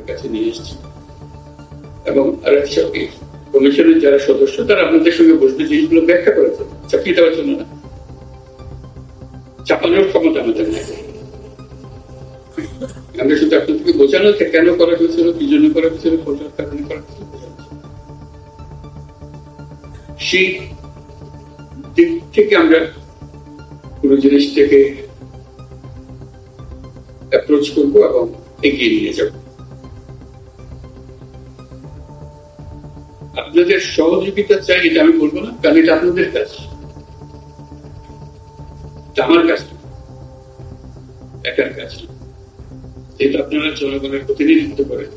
কাছে নিয়ে এসেছি এবং কমিশনের যারা সদস্য তারা আপনাদের সঙ্গে বসবে, জিনিসগুলো ব্যাখ্যা করেছে, চাপিয়ে দেওয়ার জন্য না, চাপানোর ক্ষমতা আমাদের নেই। আমরা শুধু আপনাদেরকে বোঝানো কেন করা হয়েছিল, কি জন্য করা হয়েছিল, কোনটার কারণে করা হয়েছিল, সেই দিক থেকে আমরা পুরো জিনিসটাকে অ্যাপ্রোচ করবো এবং এগিয়ে নিয়ে যাব। আপনাদের সহযোগিতা চাই, এটা আমি বলবো না, কারণ এটা আপনাদের কাজ, আমার কাজ না, একার কাজ না। এটা আপনারা জনগণের প্রতিনিধিত্ব করেন,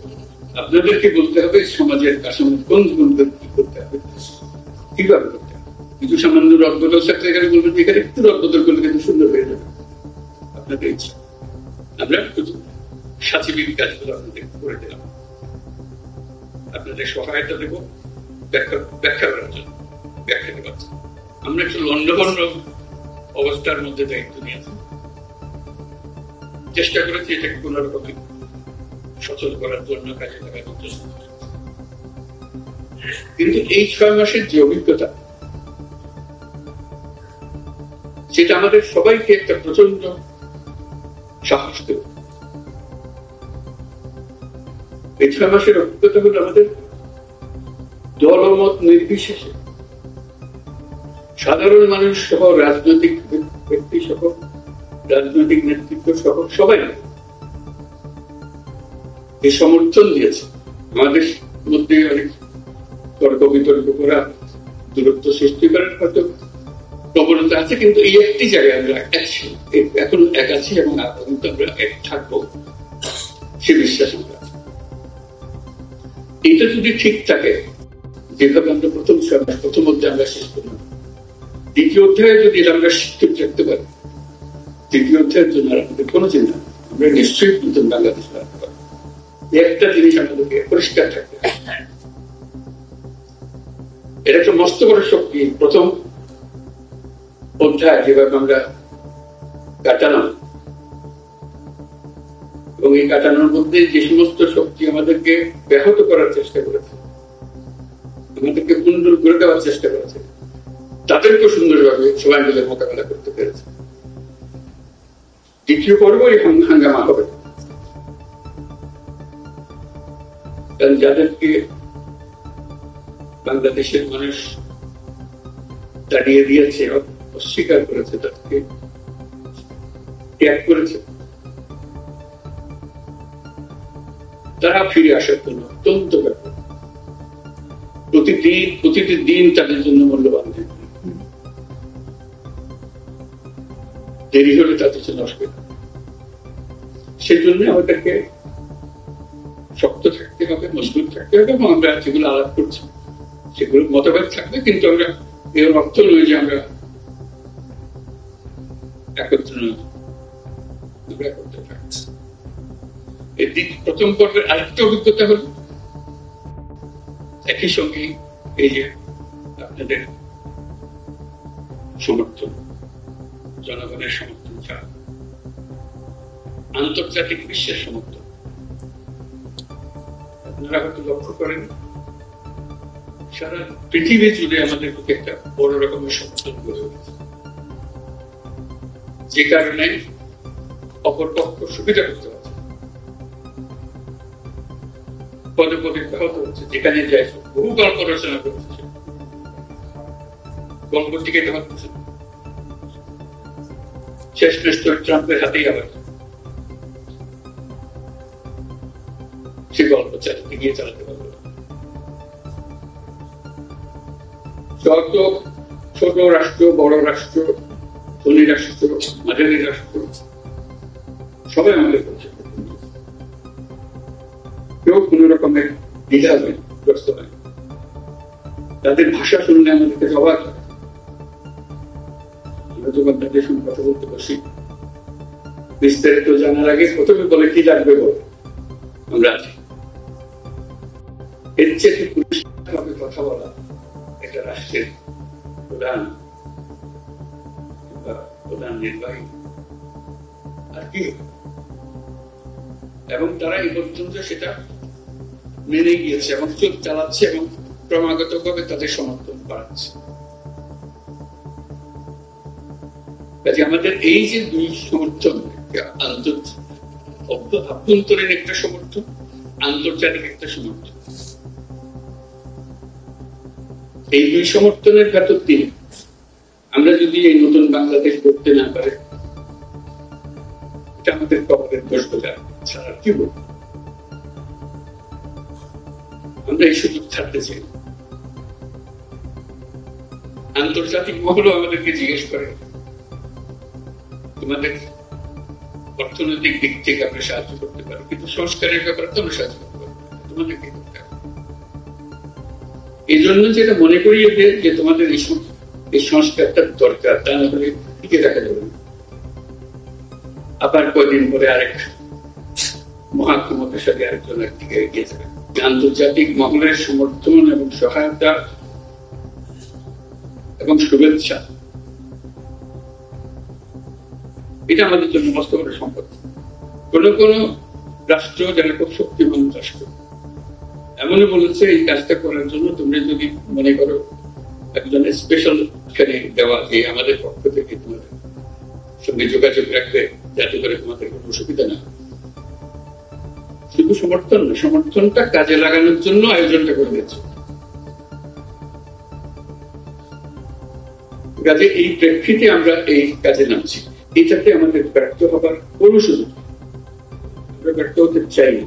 আপনাদেরকে বলতে হবে সমাজের কাঠামো কোন গুণকে কি করতে হবে, কিভাবে করতে হবে। কিছু সামান্য রদবদল থাকলে এখানে বলবেন এখানে একটু রদবদল করলে কিন্তু সুন্দর হয়ে যাবে, আপনাদের ইচ্ছা। আমরা সাচিবিক কাজগুলো আপনাদের করে দিলাম, আপনাদের সহায়তা দেব ব্যাখ্যা করার জন্য, ব্যাখ্যা দেওয়ার জন্য। আমরা একটু লন্ডভন্ড অবস্থার মধ্যে দায়িত্ব নিয়েছি, চেষ্টা করেছি এটাকে কোন রকমের সচল করার জন্য, কাজে লাগানোর জন্য। কিন্তু এই 6 মাসের যে অভিজ্ঞতা, সেটা আমাদের সবাইকে একটা প্রচন্ড সাহস দেবে। এই 6 মাসের অভিজ্ঞতা হলো আমাদের দলমত নির্বিশেষে সাধারণ মানুষ সহ, রাজনৈতিক ব্যক্তি সহ, রাজনৈতিক নেতৃত্ব সহ সবাই এই সমর্থন দিয়েছে। আমাদের মধ্যে অনেক তর্ক বিতর্ক করা, দূরত্ব সৃষ্টি করার হয়তো প্রবণতা আছে, কিন্তু এই একটি জায়গায় আমরা এখন এক আছি এবং আমরা এক থাকবো, সে বিশ্বাস আমরা আছে। এটা যদি ঠিক থাকে, যেভাবে আমরা প্রথম অধ্যায় আমরা শেষ করলাম, দ্বিতীয় অধ্যায়ে যদি আমরা শিক্ষিত রাখতে পারি, তৃতীয় অধ্যায়ের জন্য আমাদের কোনো চিন্তা, আমরা নিশ্চয়ই নতুন বাংলাদেশ রাখতে পারবো। একটা জিনিস আমাদেরকে পরিষ্কার থাকতে হবে, এটা একটা মস্ত বড় শক্তি। প্রথম অধ্যায় যেভাবে আমরা কাটালাম, এবং এই কাটানোর মধ্যে যে সমস্ত শক্তি আমাদেরকে ব্যাহত করার চেষ্টা করেছে, আমাদেরকে পুনরুল করে দেওয়ার চেষ্টা করেছে, তাদেরকে সুন্দরভাবে সবাই মিলে মোকাবেলা করতে পেরেছে। দ্বিতীয় পর্ব এই হাঙ্গামা হবে, কারণ যাদেরকে বাংলাদেশের মানুষ দাঁড়িয়ে দিয়েছে, অস্বীকার করেছে, তাদেরকে ত্যাগ করেছে, তারা ফিরে আসার জন্য অত্যন্ত ব্যাপক। প্রতিটি দিন তাদের জন্য মূল্যবান, দেরি হলে তাদের জন্য অসুবিধা। সেজন্য আমাদেরকে শক্ত থাকতে হবে, মজবুত থাকতে হবে, এবং আমরা যেগুলো আলাপ করছি সেগুলো মতভেদ থাকবে, কিন্তু আমরা এর অর্থ নয় যে আমরা একত্র থাকছি। প্রথম পর্বের আরেকটা অভিজ্ঞতা হল একই সঙ্গে এই যে আপনাদের সমর্থন, জনগণের সমর্থন ছাড়া আন্তর্জাতিক বিশ্বের সমর্থন। আপনারা হয়তো লক্ষ্য করেন সারা পৃথিবী জুড়ে আমাদের পক্ষে একটা বড় রকমের সমর্থন গড়ে উঠেছে, যে কারণে অপর পক্ষ সুবিধা করতে পারছে, পদে পদে ব্যাহত হচ্ছে। যেখানে যাই বহু গল্প রচনা করছে, গল্প টিকে পারছে, শেষমেশ ট্রাম্পের হাতেই আবার সে গল্প চালাতে পারবে। যত ছোট রাষ্ট্র, বড় রাষ্ট্র, ধনী রাষ্ট্র, মাঝারি রাষ্ট্র, সবাই আমাদের করছে। কেউ কোন রকমের দ্বিধা গ্রস্ত হয়, তাদের ভাষা শুনলে আমাদের কাছে অবাক হয়। আমরা যখন তাদের সঙ্গে কথা বলতে বসি, বিস্তারিত জানার আগে প্রথমে বলে কি লাগবে বল, আমরা আছি। এর চেয়ে পরিষ্কারভাবে কথা বলা একটা রাষ্ট্রের প্রধান নির্বাহী আর কি, এবং তারা এই পর্যন্ত সেটা মেনে গিয়েছে এবং চালাচ্ছে এবং ক্রমাগতভাবে তাদের সমর্থন বাড়াচ্ছে। কাজে আমাদের এই যে দুই সমর্থন, আভ্যন্তরীণ একটা সমর্থন, আন্তর্জাতিক একটা সমর্থন, এই দুই সমর্থনের ভেতর দিয়ে আমরা যদি এই নতুন বাংলাদেশ করতে না পারি, এটা আমাদের কবরের দোষ বোঝা ছাড়া কি বলব। আমরা এই সুযোগ ছাড়তে চাই। আন্তর্জাতিক মহলও আমাদেরকে জিজ্ঞেস করে, তোমাদের অর্থনৈতিক দিক থেকে আমরা সাহায্য করতে পারি, কিন্তু সংস্কারের ব্যাপারে তো আমরা সাহায্য করতে পারবো, তোমাদের কি করতে হবে। এই জন্য যেটা মনে করিয়ে দেয় যে তোমাদের এই সংস্কারটার দরকার, তা না হলে টিকে রাখা যাবে না। আবার কয়দিন পরে আরেক মহাক্ষমতার সাথে আরেকজন একদিকে এগিয়ে যাবে। আন্তর্জাতিক মহলের সমর্থন এবং সহায়তা এবং শুভেচ্ছা, এটা আমাদের জন্য মস্ত বড় সম্পদ। কোন কোন রাষ্ট্র, যারা খুব শক্তিমান রাষ্ট্র, এমনই বলেছে এই কাজটা করার জন্য তোমরা যদি মনে করো একজন স্পেশাল এখানে দেওয়া, যে আমাদের পক্ষ থেকে তোমাদের সঙ্গে যোগাযোগ রাখবে, যাতে করে তোমাদের কোনো অসুবিধা না। শুধু সমর্থন না, সমর্থনটা কাজে লাগানোর জন্য আয়োজনটা করে দিয়েছে। কাজে এই প্রেক্ষিতে আমরা এই কাজে নামছি। এটাতে আমাদের ব্যর্থ হবার কোনো সুযোগ, আমরা ব্যর্থ হতে চাই না।